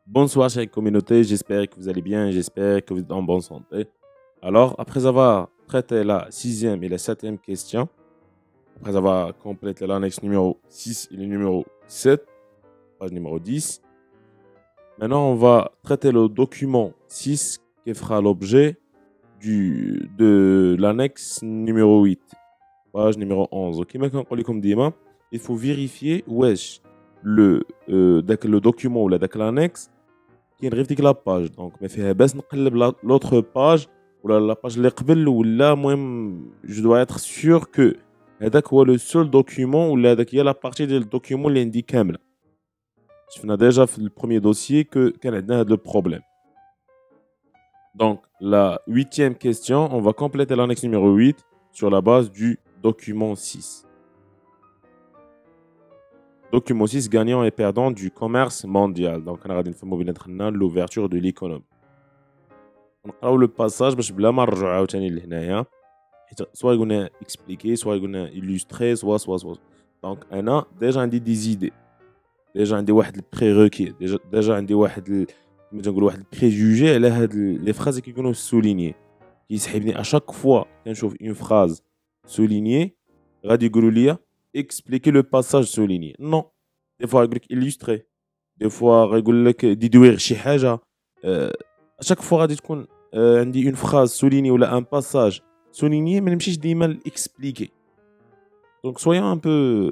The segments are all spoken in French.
Bonsoir chère communauté, j'espère que vous allez bien, j'espère que vous êtes en bonne santé. Alors, après avoir traité la sixième et la septième question, après avoir complété l'annexe numéro 6 et le numéro 7, page numéro 10, maintenant on va traiter le document 6 qui fera l'objet de l'annexe numéro 8, page numéro 11. Ok, maintenant, comme dima, il faut vérifier où est le document ou l'annexe كاين غير في ديك لاباج دونك ما فيها باس نقلب لوتر باج ولا لاباج اللي قبل ولا المهم جو دو اتر سور كو هذاك هو لو سول دوكيومون ولا هذاك هي لا بارتي ديال الدوكيومون اللي عندي كامله. شفنا ديجا في البروميير دوسيي كو كان عندنا هذا لو بروبليم. دونك la huitième question, on va compléter l'annexe numéro 8 sur la base du document 6. Document 6, gagnant et perdant du commerce mondial. Donc, on a l'ouverture de l'économie. نقراو لو باساج باش بلا ما نرجعو عاوتاني لهنايا حيت سوا قلنا اكسبليكي سوا قلنا illustré سوا دونك انا ديجا عندي دي زيدي ديجا عندي واحد البري ديجا عندي واحد كما تنقول واحد البريجوجي على هاد لي فراز اللي كيكونوا سولينيي كيسحبني اشاك فوا كنشوف اون فراز سولينيي غادي يقولوا لي اكسبليكي لو باساج سولينيي نو دي فوا يقول لك illustré دي فوا غيقول لك ديدوير شي حاجه اشاك فوا غادي تكون عندي اون فراز سوليني ولا ان باساج سوليني ما نمشيش ديما الاكسبليكي دونك soyons un peu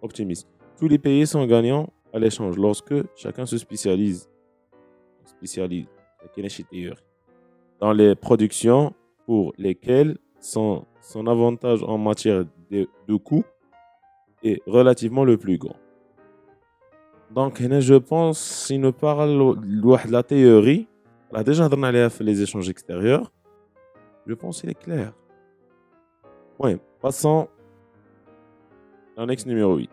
optimistes. Tous les pays sont gagnants à l'échange lorsque chacun se spécialise dans les productions pour lesquelles son avantage en matière de coût est relativement le plus grand. Donc je pense s'il nous parle de la théorie on a déjà donné les échanges extérieurs. Je pense qu'il est clair. Oui, passons à l'annexe numéro 8.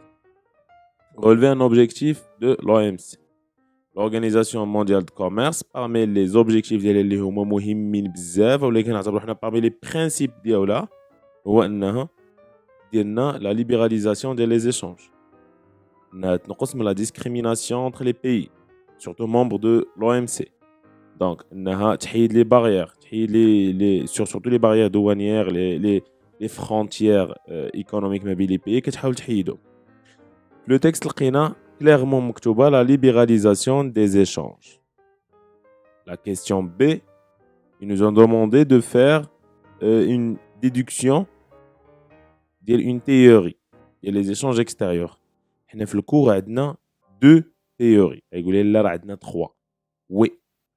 Relever un objectif de l'OMC. L'Organisation mondiale de commerce, parmi les objectifs اللي هما مهمين بزاف ولكن نعتبروا حنا parmi les principes ديالها هو انها ديالنا la libéralisation des échanges. تنقص من la discrimination entre les pays, surtout membres de l'OMC. Donc, تحيد les barrières, surtout les barrières douanières, les frontières économiques ما بين les pays كتحاول تحيدهم. Le texte لقينا clairement مكتوبة la libéralisation des échanges. La question B, ils nous ont demandé de faire une déduction d'une théorie et les échanges extérieurs. حنا في الكور عندنا deux théories. يقول لي لا راه عندنا trois. Oui.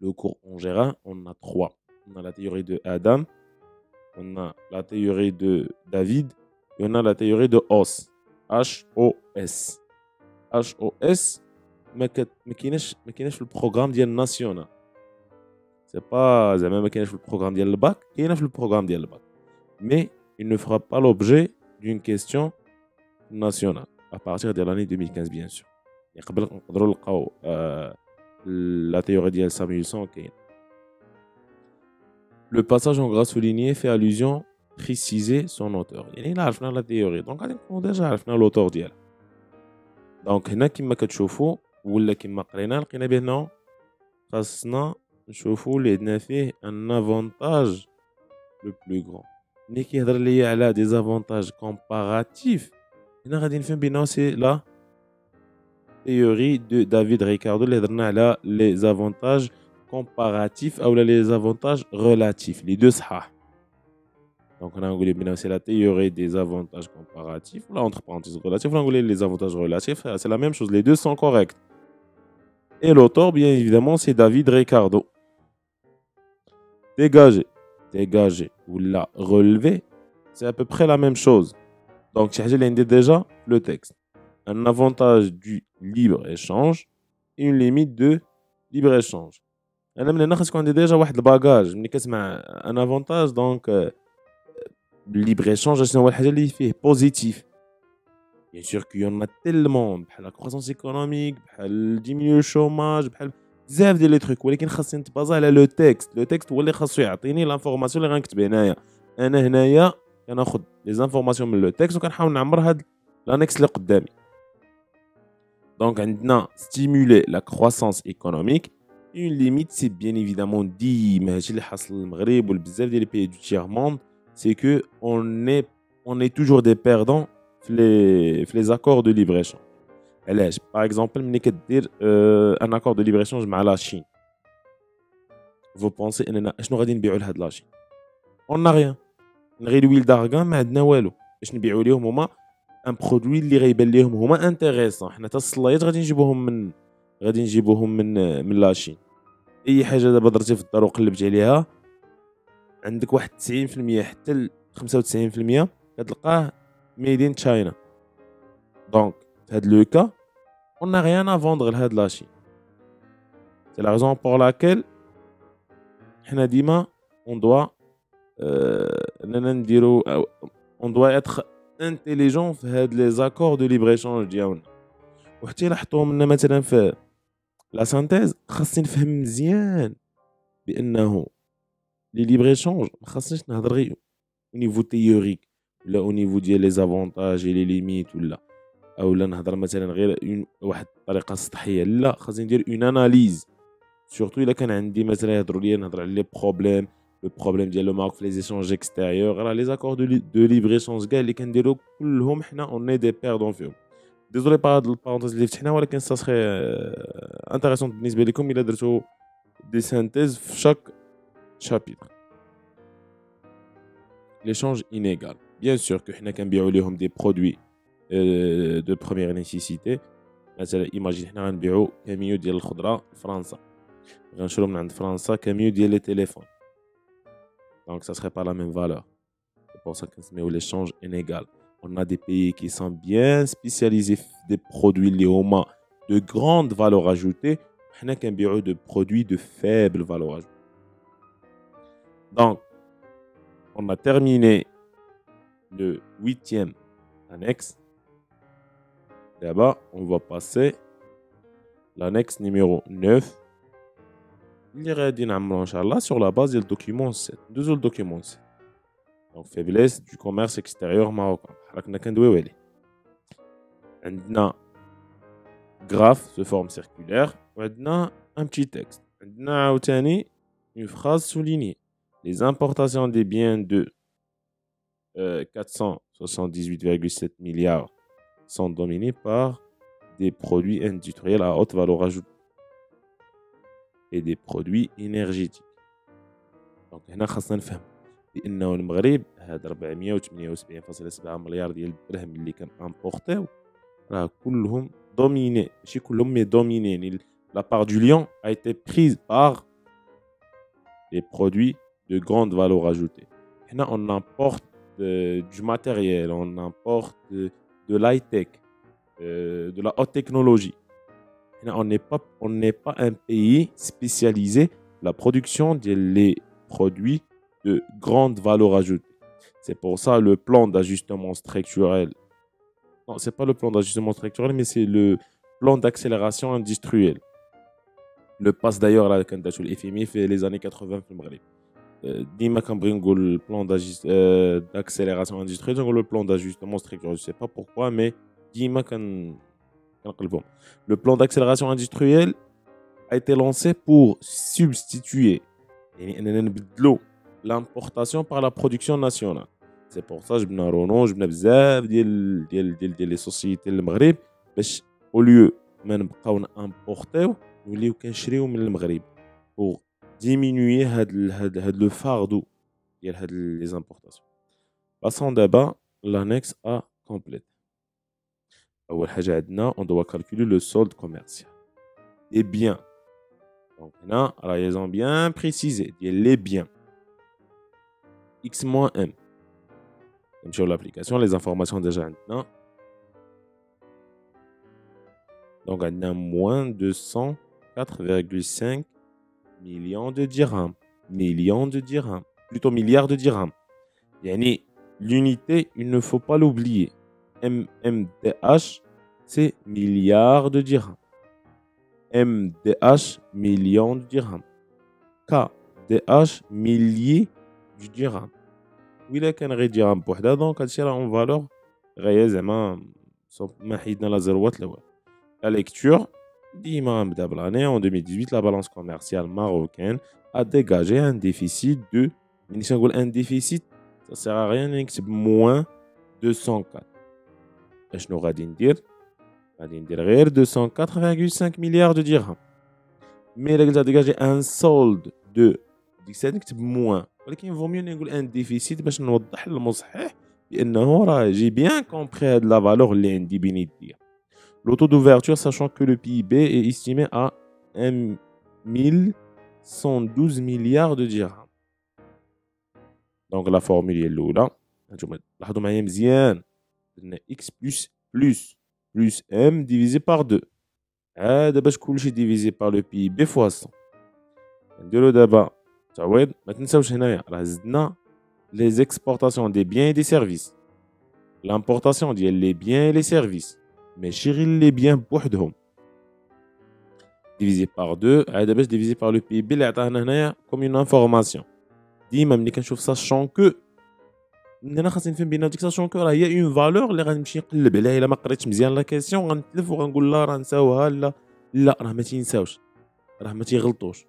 Le cours en général, on a trois. On a la théorie de Adam, on a la théorie de David et on a la théorie de Os. H-O-S. H-O-S, ما كايناش في البروغرام ديال الناسيونال. سي با زعما ما كايناش في البروغرام ديال الباك، كاينه في البروغرام ديال الباك. Mais il ne fera pas l'objet d'une question nationale à partir de l'année 2015 bien sûr. قبل نقدروا نلقاو la théorie de Samuelson. Le passage en gras souligné fait allusion préciser son auteur. يعني لا عرفنا la théorie donc غادي نكونوا ديجا عرفنا l'auteur ديالها. donc هنا كما كتشوفوا ولا كما قرينا لقينا بانه خاصنا نشوفوا اللي عندنا فيه un avantage le plus grand. ملي كيهضر ليا على des avantages comparatifs هنا غادي نفهم بانه سي لا théorie de David Ricardo اللي هضرنا على les avantages comparatifs ou les avantages relatifs les deux صحاح. donc on a نقول بنا c'est la théorie des avantages comparatifs ou là entre parenthèses relatifs on a نقول les avantages relatifs c'est la même chose les deux sont corrects et l'auteur bien évidemment c'est David Ricardo. dégager ou la relever c'est à peu près la même chose donc شي حاجه اللي عندي déjà le texte un avantage du libre-échange et une limite de libre-échange. أنا من هنا خاص يكون عندي ديجا واحد الباجاج ملي كتسمع ان افونتاج دونك libre-échange شنو هو الحاجة اللي فيه بوزيتيف. بيان سور كو يون تيلمون بحال لا كروسونس ايكونوميك بحال ديمينيو الشوماج بحال بزاف ديال لي تروك ولكن خاصني نتبازا على لو تكست هو اللي خاصو يعطيني لانفورماسيون اللي غنكتب هنايا. انا هنايا كناخذ لي زانفورماسيون من لو تكست وكنحاول نعمر هاد لانكس اللي قدامي. Donc, on a stimulé la croissance économique. Une limite, c'est bien évidemment dit, mais je l'ai حصل المغرب والبزاف ديال les pays du tiers-monde, c'est que on est toujours des perdants les accords de libre-échange. علاش par exemple ملي كدير un accord de libre-échange مع la Chine, vous pensez اننا شنو غادي نبيعوا لهاد لا Chine؟ on n'a rien. نغير الويل دارغان ما عندنا والو باش نبيعوا ليهم هما ان برودوي اللي غيبان ليهم هما انتريسون. حنا حتى الصلايات غادي نجيبوهم من لاشين. اي حاجه دابا درتي في الدار وقلبتي عليها عندك واحد 90% حتى ل 95% كتلقاه ميدين تشاينا. دونك في هاد لو كا on n'a rien à vendre لهاد لاشين. c'est la raison pour laquelle حنا ديما on doit اننا نديرو on doit être intelligent في هاد لي زاكور دو ليبر ايشونج ديالنا. وحتى الا حطوهم لنا مثلا في لا سانتيز خاصني نفهم مزيان بانه لي ليبر ايشونج ما خاصنيش نهضر غير او نيفو تيوريك ولا او نيفو ديال لي زافونتاج لي ليميت ولا نهضر مثلا غير واحد الطريقه سطحيه. لا، خاصني ندير اون اناليز سورتو الا كان عندي مثلا يهضروا لي نهضر على لي بروبليم لو بروبليم ديال لو مارك في لي ايشونج اكستيريور. راه لي زاكور دو ليبر ايشونج كاع اللي كنديرو كلهم حنا اون دي بيردون فيهم. ديزولي با هاد البارونتيز اللي فتحنا، ولكن سا سخي انتريسون بالنسبه لكم الا درتو دي سانتيز في شاك شابيتر. l'échange inégal. Bien sûr que حنا كنبيعوا ليهم دي برودوي دو بروميير نيسيسيتي. مثلا ايماجين حنا غنبيعوا كاميو ديال الخضره لفرنسا، غنشرو من عند فرنسا كاميو ديال لي تيليفون. Donc ça serait pas la même valeur. C'est pour ça qu'on se met l'échange inégal. On a des pays qui sont bien spécialisés des produits liés de grande valeur ajoutée. On a qu'un bureau de produits de faible valeur ajoutée. Donc, on a terminé le 8e annexe. D'abord, on va passer l'annexe numéro 9. اللي غادي نعملو ان شاء الله sur la base du document 7. ندوزو للدوكيمون 7. Donc faiblesse du commerce extérieur marocain. حنا كنا كندويو عليه. عندنا graphe de forme circulaire وعندنا un petit texte. عندنا عاوتاني une phrase soulignée. Les importations des biens de 478,7 milliards sont dominées par des produits industriels à haute valeur ajoutée et des produits énergétiques. Donc هنا خاصنا نفهم بانه المغرب هاد 478.7 مليار ديال الدرهم اللي كان امبورتيو راه كلهم دوميني، ماشي كلهم مي دوميني، يعني لا بار دو ليون a été prise par les produits de grande valeur ajoutée. هنا on importe du matériel, on importe de l'high-tech, de la haute technologie. On n'est pas un pays spécialisé la production des produits de grande valeur ajoutée. C'est pour ça le plan d'ajustement structurel. Non, c'est pas le plan d'ajustement structurel, mais c'est le plan d'accélération industrielle. Le passe d'ailleurs là quand le FMI fait les années 80 في المغرب. ديما كنبغي نقول le plan d'accélération industrielle, نقول le plan d'ajustement structurel. Je sais pas pourquoi, mais ديما كنقلبهم. Le plan d'accélération industrielle a été lancé pour substituer يعني اننا نبدلو l'importation par la production nationale. C'est pour ça جبنا رونو، جبنا بزاف ديال لي سوسيتي المغرب باش au lieu ما نبقاو نامبورتيو نوليو كنشريو من المغرب pour diminuer هاد le fardeau ديال هاد les importations. Passons d'abord l'annexe A complète. أول حاجة عندنا on doit calculer le solde commercial des biens. Donc هنا راه ils ont bien précisé ديال les biens x-m. نمشيو l'application, les informations déjà عندنا. Donc عندنا moins 204,5 millions de dirhams. Millions de dirhams. Plutôt milliards de dirhams. يعني l'unité, il ne faut pas l'oublier. MMDH, c'est milliards de dirhams. MDH, millions de dirhams. KDH, milliers de dirhams. وإلا كان غير درهم بوحدها دونك هادشي راه اون فالور غير زعما ما حيدنا لا زيروات لا والو. la lecture. D'imam Dablane, en 2018, la balance commerciale marocaine a dégagé un déficit de. Un déficit, ça sert à rien, c'est moins 204. اش نو غادي ندير غير 204,5 milliards de dirhams. Mais الا قلت ديجاجي ان سولد دو ديك الساعه نكتب موان، ولكن فو ميو نقول ان ديفيسيت باش نوضح للمصحح بانه راه جي بيان كومبري هاد لا فالور اللي عندي بين يديا. Le taux d'ouverture, sachant que le PIB est estimé à 1,112 milliards de dirhams. Donc la formule est là. لاحظوا معايا مزيان. X plus M divisé par 2. هذا باش كلشي divisé par le PIB fois 100. نديرو دابا تعويض. ما تنساوش هنايا راه زدنا les exportations des biens et des services. L'importation ديال les biens et les services. ماشي غير les biens بوحدهم. divisé par 2 عاد باش divisé par le PIB اللي عطانا هنايا comme une information. ديما ملي كنشوف ساشون كو انا خاصني نفهم بان ديك ساشون كو راه هي اون فالور اللي غنمشي نقلب عليها الا ما قريتش مزيان لا كيسيون غنتلف وغنقول لا راه نساوها لا راه ما تينساوش راه ما تيغلطوش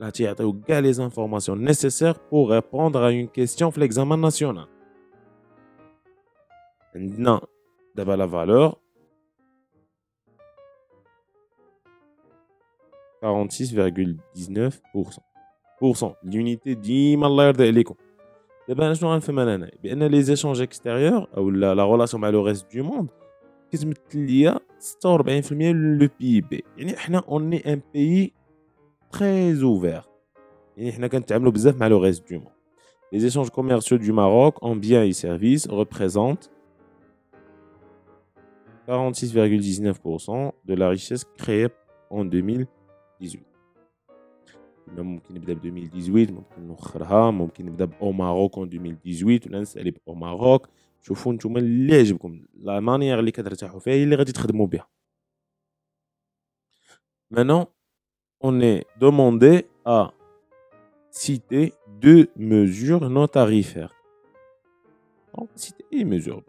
راه تيعطيو كاع لي زانفورماسيون نيسيسير بور ريبوندر ا اون كيسيون في ليكزامان ناسيونال. عندنا دابا لا فالور 46,19%. l'unité ديما الله يرضي عليكم. دابا انا شنو غنفهم انا هنا بان لي زيشونج اكستيريور او لا ريلاسيون مع لو ريست دو موند كتمثل ليا 46% لو بي بي. يعني حنا اوني ان بيي تري اوفير، يعني حنا كنتعاملوا بزاف مع لو ريست دو موند. لي زيشونج كوميرسيو دو ماروك en biens et services représentent 46,19% de la richesse créée en 2018. ممكن نبدا ب 2018 ممكن نوخرها ممكن نبدا او ماروك en 2018 ولا نسالي او ماروك. شوفوا نتوما اللي عجبكم لا مانيير اللي كترتاحوا فيها هي اللي غادي تخدموا بها. Maintenant on est demandé à citer deux mesures non tarifaires. Donc citer les mesures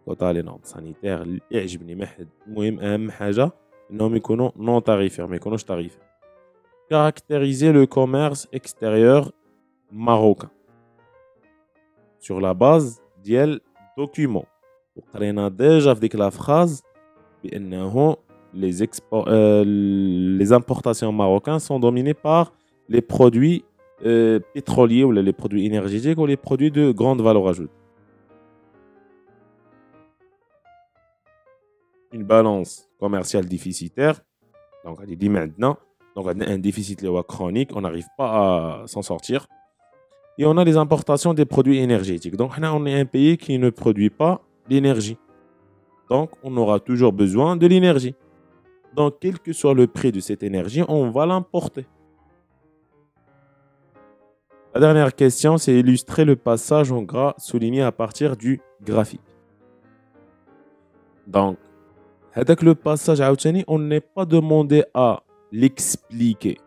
quota les normes sanitaires اللي يعجبني ما حد. المهم اهم حاجه انهم يكونوا non tarifaires ما يكونوش tarifaires. Caractériser le commerce extérieur marocain sur la base ديال documents. وقرينا déjà في ديك la phrase بأنه les importations marocaines sont dominées par les produits pétroliers ou les produits énergétiques ou les produits de grande valeur ajoutée. Une balance commerciale déficitaire. Donc, on dit maintenant. Donc, on a un déficit chronique, on n'arrive pas à s'en sortir. Et on a les importations des produits énergétiques. Donc, on est un pays qui ne produit pas d'énergie. Donc, on aura toujours besoin de l'énergie. Donc, quel que soit le prix de cette énergie, on va l'importer. La dernière question, c'est illustrer le passage en gras souligné à partir du graphique. Donc, avec le passage à on n'est pas demandé à l'expliquer.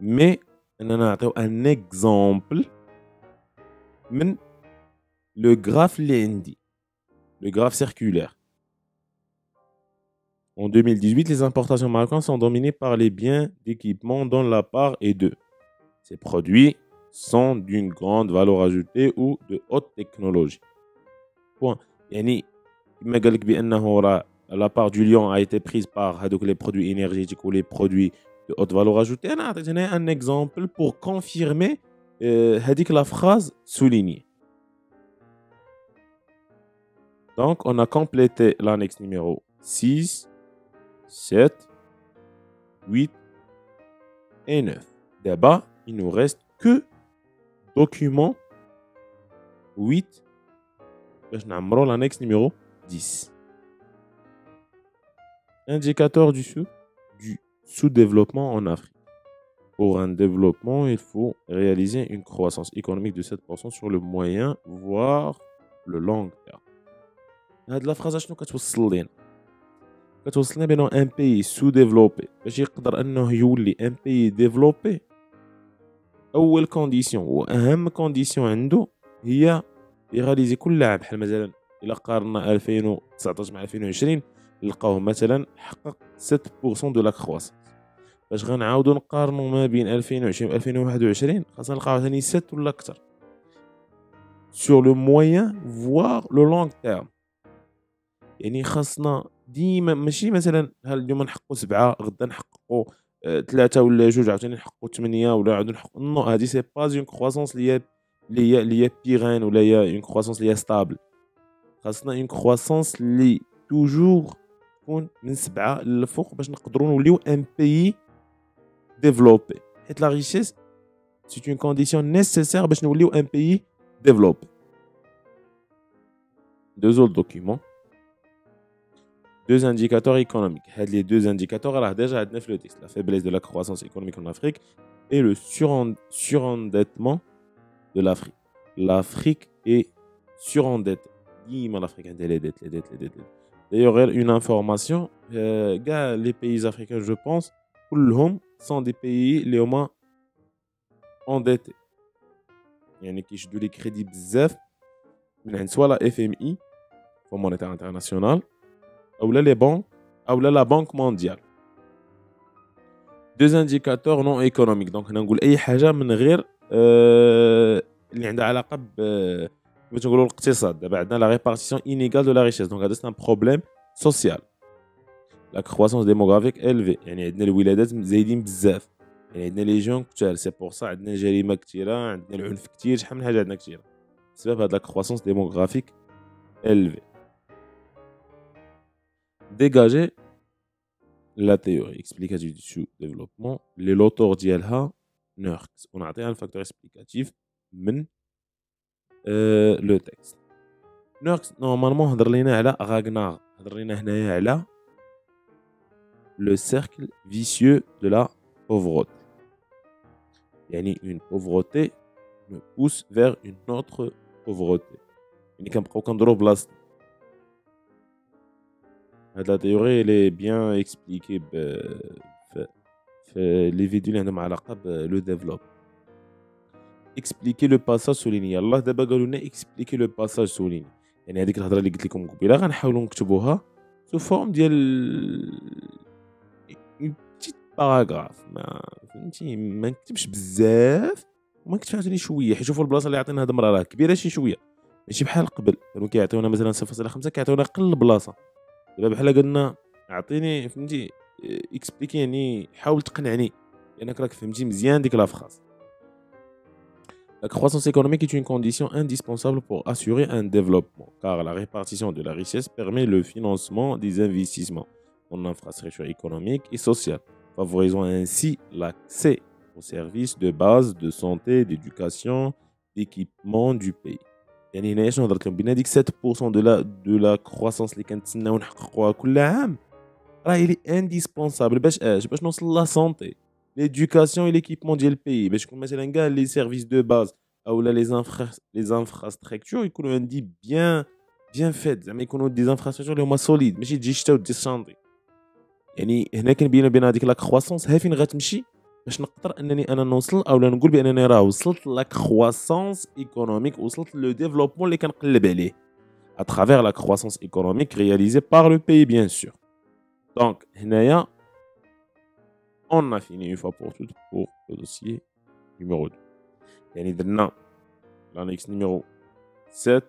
Mais on a un exemple من le graphe Lendi, le graphe circulaire. En 2018, les importations marocaines sont dominées par les biens d'équipement dont la part est de. Ces produits sont d'une grande valeur ajoutée ou de haute technologie. Point. يعني كما قال لك بأنه راه la part du lion a été prise par les produits énergétiques ou les produits de haute valeur ajoutée. أنا عطيت هنا un exemple pour confirmer هذيك la phrase soulignée. Donc, on a complété l'annexe numéro 6, 7, 8 et 9. D'abord, il nous reste que document 8. Je n'aimerais l'annexe numéro 10. Indicateur du sous-développement en Afrique. Pour un développement, il faut réaliser une croissance économique de 7% sur le moyen, voire le long terme. هاد لا فراز شنو كتوصل لينا؟ كتوصلنا بانه ان بي سو ديفلوبي باش يقدر انه يولي ان بي ديفلوبي. اول كونديسيون واهم كونديسيون عنده هي يغاليزي كل عام بحال مثلا الا قارنا 2019 مع 2020 نلقاوه مثلا حقق 7% دو لا كرواسونس. باش غنعاودو نقارنو ما بين 2020 و 2021 خاصنا نلقاو ثاني 7 ولا اكثر sur le moyen voire le long terme. يعني خاصنا ديما ماشي مثلا اليوم نحققوا 7 غدا نحققوا 3 ولا 2 عاوتاني نحققوا 8 ولا نعاودو نحققوا نو هادي سي با اون كرواسونس اللي هي بيغين ولا هي اون كرواسونس اللي هي ستابل. خاصنا اون كرواسونس اللي توجور تكون من 7 للفوق باش نقدروا نوليو ان بيي ديفلوبي حيت لا ريشيس سي اون كونديسيون نيسيسير باش نوليو ان بيي développé. Deux autres documents. Deux indicateurs économiques. Les deux indicateurs, alors déjà, le texte, la faiblesse de la croissance économique en Afrique et le surendettement de l'Afrique. L'Afrique est surendettée. Dis-moi l'Afrique a les dettes. D'ailleurs, une information, les pays africains, je pense, tous sont des pays les moins endettés. يعني كيشدوا لي كريدي بزاف من عند سوا لا اف ام اي فون مونيتير انترناسيونال او لا لي بانك او لا بانك مونديال. دوز انديكاتور نون ايكونوميك دونك هنا نقول اي حاجه من غير اللي عندها علاقه باش نقولوا الاقتصاد. دابا عندنا لا ريبارتيسيون انيغال دو لا ريشيس دونك هذا سي ان بروبليم سوسيال. لا كرواسونس ديموغرافيك الفي يعني عندنا الولادات زايدين بزاف يعني عندنا لي جون كثار سي بور سا عندنا الجريمه كثيره عندنا العنف كثير شحال من حاجه عندنا كثيره بسبب هاد لا كرواسونس ديموغرافيك الفي. ديجاجي لا تيوري اكسبليكاتيف دو سو ديفلوبمون لي لوتور ديالها نيركس ونعطيها الفاكتور اكسبليكاتيف من لو تكست. نيركس نورمالمون هضر لينا على راغنار هضر لينا هنايا على لو سيركل فيسيو دو لا pauvreté. يعني une pauvreté me pousse vers une autre pauvreté. يعني كنبقاو كندورو بلاصتنا. هاد لا تيوري اللي بيان اكسبليكي في لي فيديو اللي عندهم علاقه بلو ديفلوب. اكسبليكي لو باساج سوليني. يلاه دابا قالوا لنا اكسبليكي لو باساج سوليني. يعني هذيك الهضره اللي قلت لكم قبيله غنحاولوا نكتبوها سو فورم ديال باراغراف ما فهمتي ما نكتبش بزاف وما نكتبش عاوتاني شويه حيت شوفوا البلاصه اللي عطينا هاد المره راه كبيره شي شويه ماشي بحال قبل كانوا كيعطيونا مثلا 0.5 كيعطيونا قل بلاصه. دابا بحال قلنا اعطيني فهمتي اكسبليكي يعني حاول تقنعني لانك راك فهمتي مزيان ديك لا فراس. La croissance économique est une condition indispensable pour assurer un développement, car la répartition de la richesse permet le financement des investissements en infrastructures économiques et sociales, favorisant ainsi l'accès aux services de base de santé, d'éducation, d'équipement du pays. يعني هنا شنو هضرت لكم بين هذيك 7% de la croissance اللي كنتسناو نحققوها كل عام راه هي indispensable باش نوصل لا سانتي l'éducation et l'équipement ديال البي باش يكون مثلا كاع لي سيرفيس دو باز او لي انفراستركتور يكونوا عندي بيان فيت زعما يكونوا دي انفراستركتور اللي هما سوليد ماشي تجي شتا ودي الشانطي. يعني هنا كنبين بين هذيك لا كرواسونس ها فين غتمشي باش نقدر انني انا نوصل او لا نقول بانني راه وصلت لا كرواسونس ايكونوميك وصلت لو ديفلوبمون اللي كنقلب عليه à travers la croissance économique réalisée par le pays bien sûr. Donc هنايا on a fini une fois pour toutes pour le dossier numéro 2. يعني درنا l'annexe numéro 7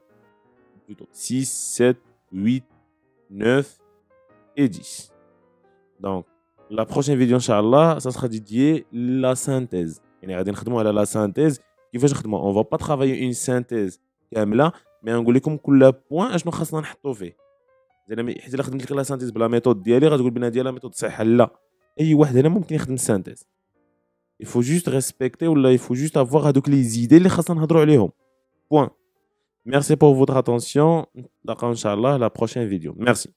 plutôt 6 7 8 9 et 10. Donc la prochaine vidéo inchallah ça sera dédié la synthèse. يعني غادي نخدموا على la synthèse كيفاش نخدموا. On va pas travailler une synthèse كامله مي نقول لكم كل بوين اشنو خاصنا نحطو فيه. زعما حيت الا خدمت لك لا سانتيز بلا ميثود ديالي غتقول بان هذه لا ميثود صحيحه. لا اي واحد هنا ممكن يخدم السانتيز. il faut juste respecter ولا il faut juste avoir هذوك لي زيدي اللي خاصنا نهضروا عليهم. بوين. Merci pour votre attention. نتلاقاو ان شاء الله la prochaine vidéo. Merci.